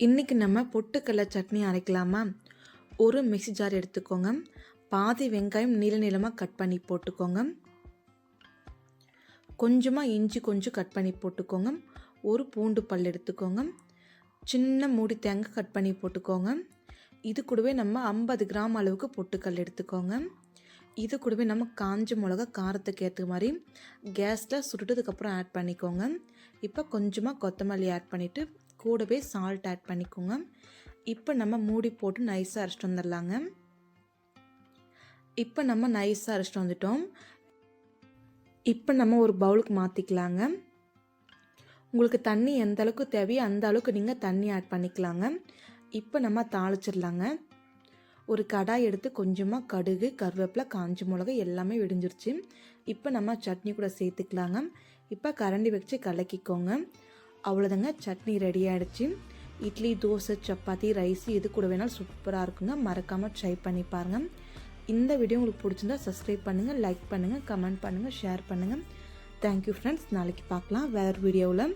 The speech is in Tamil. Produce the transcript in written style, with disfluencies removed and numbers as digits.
இன்றைக்கி நம்ம பொட்டுக்கடலை சட்னி அரைக்கலாமா? ஒரு மிக்ஸி ஜார் எடுத்துக்கோங்க. பாதி வெங்காயம் நீள நீளமாக கட் பண்ணி போட்டுக்கோங்க. கொஞ்சமாக இஞ்சி கொஞ்சம் கட் பண்ணி போட்டுக்கோங்க. ஒரு பூண்டு பல் எடுத்துக்கோங்க. சின்ன மூடி தேங்காய் கட் பண்ணி போட்டுக்கோங்க. இது கூடவே நம்ம 50 கிராம் அளவுக்கு பொட்டுக்கடலை எடுத்துக்கோங்க. இது கூடவே நம்ம காஞ்ச மிளகா காரத்துக்கு ஏற்ற மாதிரி கேஸில் சுட்டுறதுக்கப்புறம் ஆட் பண்ணிக்கோங்க. இப்போ கொஞ்சமாக கொத்தமல்லி ஆட் பண்ணிவிட்டு கூடவே சால்ட் ஆட் பண்ணிக்கோங்க. இப்போ நம்ம மூடி போட்டு நைஸாக அரைச்சிட்டு வந்துடலாங்க. இப்போ நம்ம நைஸாக அரைச்சிட்டு வந்துட்டோம். இப்போ நம்ம ஒரு பவுலுக்கு மாற்றிக்கலாங்க. உங்களுக்கு தண்ணி எந்த அளவுக்கு தேவையோ அந்த அளவுக்கு நீங்கள் தண்ணி ஆட் பண்ணிக்கலாங்க. இப்போ நம்ம தாளிச்சிடலாங்க. ஒரு கடாய் எடுத்து கொஞ்சமாக கடுகு, கருவேப்பிலை, காஞ்ச மிளகா எல்லாமே வெடிஞ்சிருச்சு. இப்போ நம்ம சட்னி கூட சேர்த்துக்கலாங்க. இப்போ கரண்டி வச்சு கலக்கிக்கோங்க. அவ்வளோதாங்க, சட்னி ரெடி ஆகிடுச்சு. இட்லி, தோசை, சப்பாத்தி, ரைஸ் இது கூட வேணாலும் சூப்பராக இருக்குங்க. மறக்காமல் ட்ரை பண்ணி பாருங்கள். இந்த வீடியோ உங்களுக்கு பிடிச்சிருந்தா சப்ஸ்கிரைப் பண்ணுங்கள், லைக் பண்ணுங்கள், கமெண்ட் பண்ணுங்கள், ஷேர் பண்ணுங்கள். Thank you friends. நாளைக்கு பார்க்கலாம் வேறு வீடியோவில்.